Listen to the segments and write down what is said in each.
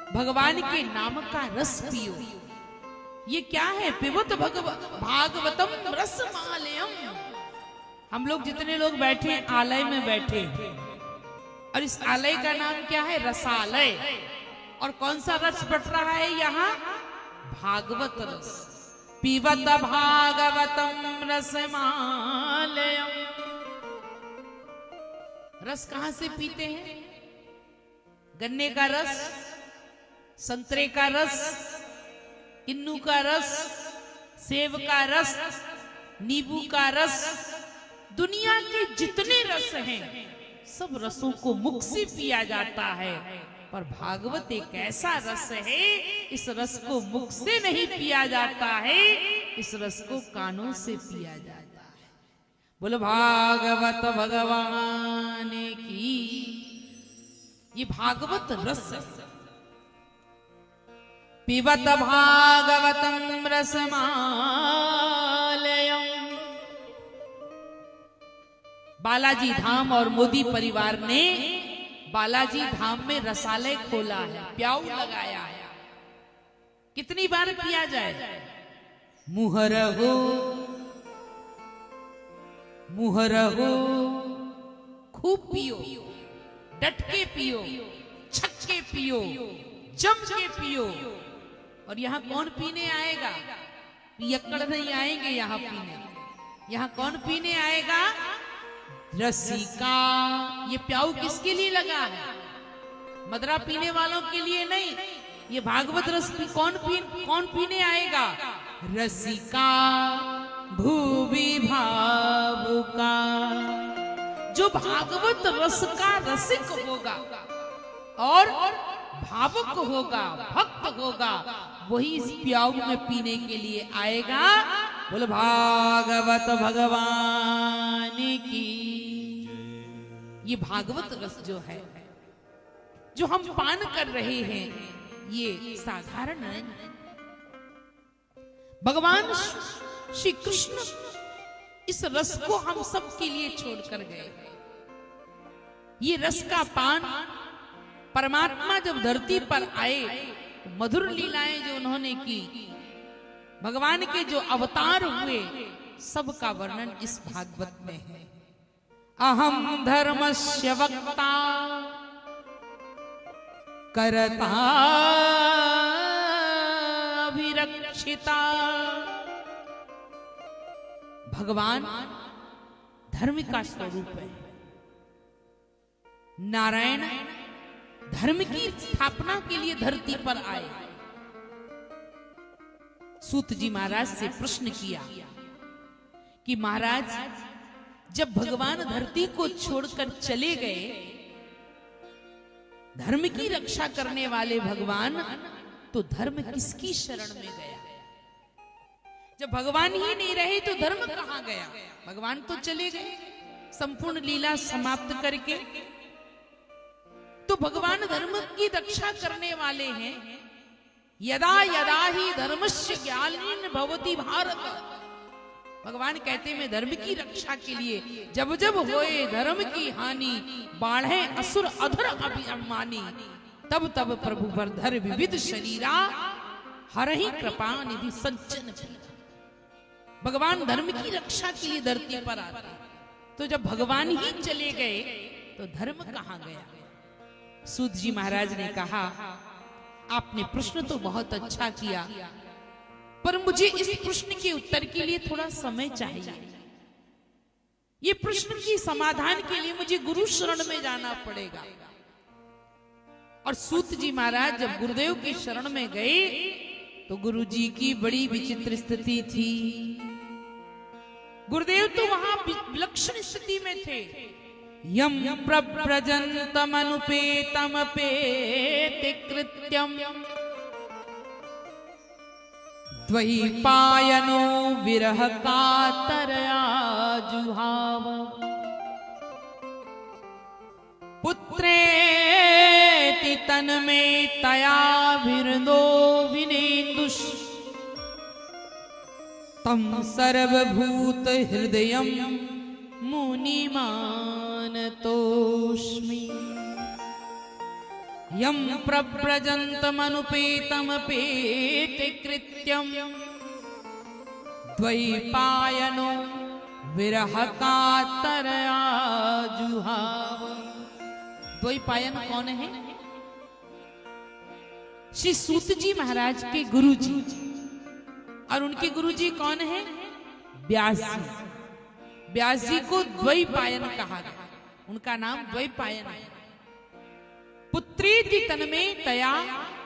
भगवान के नाम का रस पियो। ये क्या है? पिबत भागवतम रसमालयम। हम लोग जितने लोग बैठे हैं आलय में बैठे हैं, और इस आलय का नाम क्या है? रसालय। और कौन सा रस बट रहा है यहाँ? भागवत रस। पिबत भागवतम रसमालयम। रस कहां से पीते हैं? गन्ने का रस, संतरे का रस, किन्नू का रस, सेब का रस, नींबू का रस, दुनिया के जितने रस हैं सब रसों को मुख से पिया जाता है। पर भागवत एक ऐसा रस है, इस रस को मुख से नहीं पिया जाता है, इस रस को कानों से पिया जाता है। बोलो भागवत भगवान की। ये भागवत रस है। पिबत भागवतम रसमालयम। बालाजी धाम और मोदी परिवार ने बालाजी धाम में रसालय खोला है, प्याऊ लगाया है। कितनी बार पिया जाए? मुहरहो मुहरहो। खूब पियो, डट के पियो, छक के पियो, जम के पियो। और यहाँ कौन पीने आएगा? पियक्कड़ नहीं आएंगे यहाँ पीने। यहाँ कौन पीने आएगा? रसिका। ये प्याऊ किसके लिए लगा है? मदरा पीने वालों के लिए नहीं। ये भागवत रस कौन पीने आएगा? रसिका भूवि भावुका। जो भागवत रस का रसिक होगा और भावुक होगा, भक्त होगा, वही इस प्याऊ में पीने के लिए आएगा। बोलो भागवत भगवान की। ये भागवत रस जो है, जो हम पान कर रहे हैं, ये साधारण नहीं। भगवान श्री कृष्ण इस रस को हम सब के लिए छोड़कर गए। ये रस का पान परमात्मा जब धरती पर आए, मधुर लीलाएं जो उन्होंने की, भगवान के जो अवतार हुए, सब का वर्णन इस भागवत में है। अहम धर्मस्य वक्ता करता अभिरक्षिता। भगवान धर्म का स्वरूप है। नारायण धर्म की स्थापना के लिए धरती पर आए। सूत जी महाराज से प्रश्न किया कि महाराज, जब भगवान धरती को छोड़कर चले गए, धर्म की रक्षा करने वाले भगवान, तो धर्म किसकी शरण में गया? जब भगवान ही नहीं रहे तो धर्म कहां गया? भगवान तो चले गए संपूर्ण लीला समाप्त करके। तो भगवान धर्म की रक्षा करने वाले हैं। यदा यदा ही धर्मस्य ग्लानिर् भवति भारत। भगवान कहते हैं मैं धर्म की रक्षा के लिए जब जब होए धर्म की हानि, बाढ़े असुर अधर अभिमानी, तब तब प्रभु बरधर विविध शरीरा, हरहि कृपा निधि सज्जन। भगवान धर्म की रक्षा के लिए धरती पर आते। तो जब भगवान ही चले गए तो धर्म कहां गया? सूत जी महाराज ने कहा, आपने प्रश्न तो बहुत अच्छा किया, पर मुझे इस प्रश्न के उत्तर के लिए थोड़ा समय चाहिए। ये प्रश्न की समाधान के लिए मुझे गुरु शरण में जाना पड़ेगा। और सूत जी महाराज जब गुरुदेव की शरण में गए तो गुरु जी की बड़ी विचित्र स्थिति थी। गुरुदेव तो वहां विलक्षण स्थिति में थे। यम प्रव्रजन्तमनुपेतमपेति कृत्यम द्वैपायनो विरह कातरया जुहाव। पुत्रेति तन्मे तया विरदो विनेदुष तम सर्वभूत हृदयं मुनिमानतोस्मि। यम प्रव्रजन्तमनुपेतमपेते कृत्यम द्वैपायनो विरह कातरया जुहाव। द्वैपायन कौन है? श्री सूत जी महाराज के गुरु जी, और उनके गुरु जी कौन है? व्यास जी। व्यास जी को द्वैपायन कहा गया, उनका नाम द्वैपायन है। पुत्रेति तन्मे तया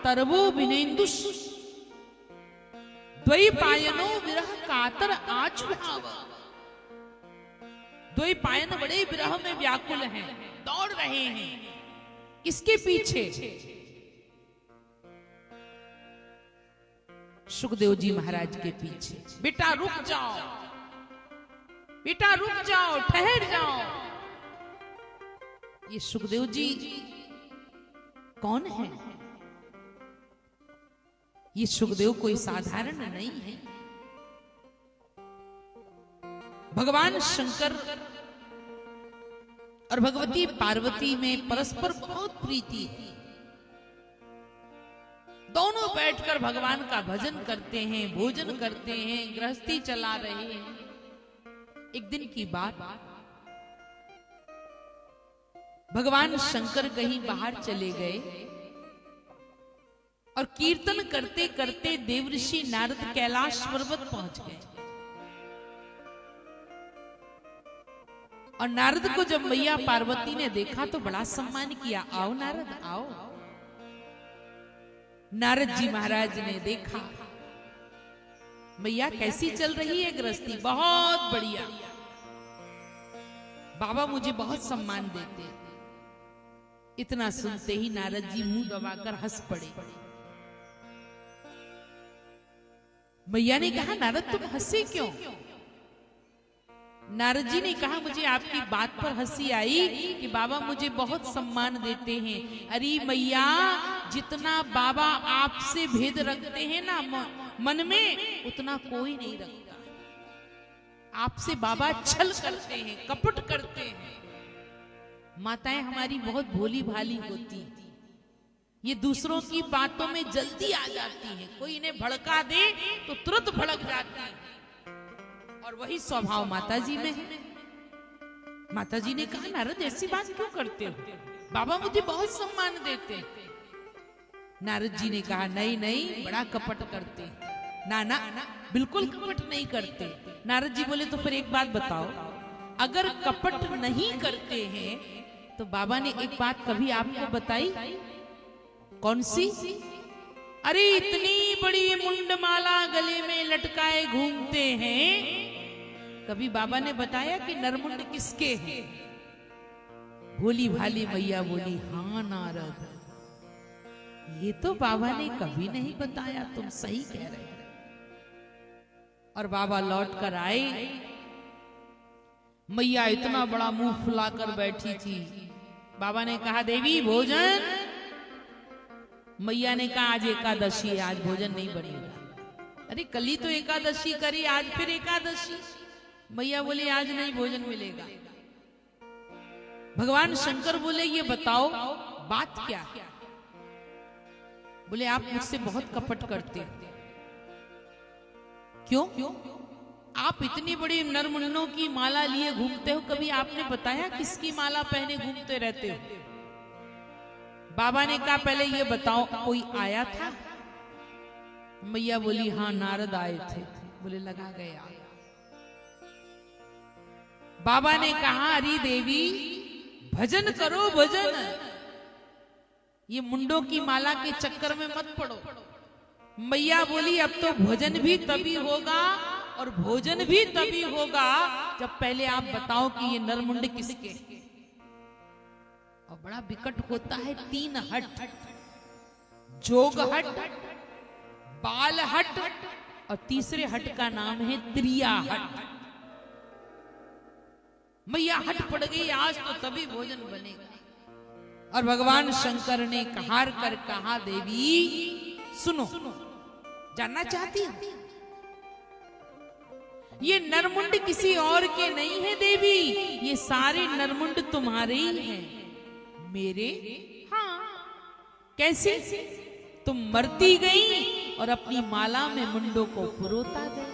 तरवो विनेन्दुष द्वैपायनो विरह कातर आजुहाव। द्वैपायन बड़े विरह में व्याकुल हैं, दौड़ रहे हैं। किसके पीछे? सुखदेव जी महाराज के पीछे। बेटा रुक जाओ, बेटा रुक जाओ, ठहर जाओ। ये सुखदेव जी कौन है? ये सुखदेव कोई साधारण नहीं है। भगवान शंकर और भगवती पार्वती में परस्पर बहुत प्रीति है। दोनों बैठकर भगवान का भजन करते हैं, भोजन करते हैं, गृहस्थी चला रहे हैं। एक दिन की बात, भगवान शंकर कहीं बाहर चले गए और कीर्तन करते करते देवऋषि नारद कैलाश पर्वत पहुंच गए। और नारद को जब मैया पार्वती ने देखा तो बड़ा सम्मान किया। आओ नारद आओ। नारद जी महाराज ने देखा, मैया कैसी चल रही है गृहस्थी? बहुत बढ़िया, बाबा मुझे बहुत सम्मान देते। इतना सुनते ही नारद जी मुंह दबाकर हंस पड़े। मैया ने कहा, नारद तुम हंसे क्यों? नारद जी ने कहा, मुझे आपकी बात पर हंसी आई कि बाबा मुझे बहुत सम्मान देते हैं। अरे मैया, जितना बाबा आपसे भेद रखते हैं ना मन में, उतना कोई नहीं रखता। आपसे बाबा छल करते हैं, कपट करते हैं। माताएं हमारी बहुत भोली भाली होती, ये दूसरों की बातों में जल्दी आ जाती है। कोई इन्हें भड़का दे तो तुरंत भड़क जाती है, और वही स्वभाव माताजी में है। माताजी ने कहा, नारद ऐसी बात क्यों करते हो? बाबा मुझे बहुत सम्मान देते। नारद जी ने कहा, नहीं नहीं, बड़ा कपट करते। ना ना, बिल्कुल कपट नहीं करते। नारद जी बोले, तो फिर एक बात बताओ, अगर कपट नहीं करते हैं तो बाबा ने एक बात कभी आपको बताई? कौन सी? अरे इतनी बड़ी मुंडमाला गले में लटकाए घूमते हैं, कभी बाबा ने बताया कि नरमुंड किसके हैं? भोली भाली मैया बोली, हाँ नारद, ये तो बाबा ने कभी नहीं बताया, तुम सही कह रहे हो। और बाबा लौट कर आए। मैया इतना बड़ा मुंह फुलाकर बैठी थी। बाबा ने कहा, देवी भोजन। मैया ने कहा, आज एकादशी है, आज भोजन नहीं बनेगा। अरे कल ही तो एकादशी करी, आज फिर एकादशी? मैया बोले, आज नहीं भोजन मिलेगा। भगवान शंकर बोले, ये बताओ बात क्या? बोले, आप मुझसे बहुत कपट करते। क्यों? आप इतनी बड़ी नरमुंडों की माला लिए घूमते हो, कभी आपने बताया किसकी माला पहने घूमते रहते हो? बाबा ने कहा, पहले ये बताओ कोई आया था? मैया बोली, हाँ नारद आए थे। बोले, लगा गया। बाबा ने कहा, अरे देवी भजन करो भजन, ये मुंडों की माला के चक्कर में मत पड़ो। मैया बोली, अब तो भजन भी तभी होगा और भोजन भी तभी होगा जब पहले आप बताओ कि ये नरमुंड किसके। और बड़ा विकट होता है 3 हट, जोग हट, बाल हट, और तीसरे हट का नाम है त्रिया हट। मैया हट पड़ गई, आज तो तभी भोजन बनेगा। और भगवान शंकर ने कहार कर कहा, देवी सुनो, जानना चाहती है? ये नरमुंड किसी और के नहीं है देवी, ये सारे नरमुंड तुम्हारे ही हैं। मेरे? हाँ, कैसे? तुम मरती गई और अपनी माला में मुंडों को पुरोता गया।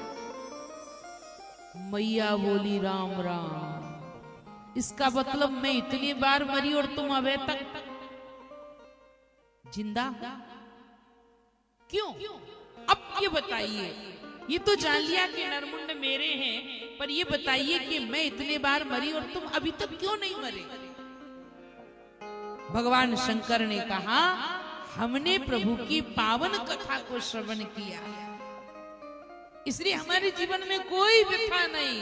मैया बोली राम राम, इसका मतलब मैं इतनी बार मरी और तुम अभी तक जिंदा? क्यों? अब ये बताइए, ये तो जान लिया कि नरमुंड मेरे हैं, पर ये बताइए कि मैं इतने बार मरी और तुम अभी तक क्यों नहीं मरे? भगवान शंकर ने कहा, हमने प्रभु की पावन कथा को श्रवण किया, इसलिए हमारे जीवन में कोई व्यथा नहीं।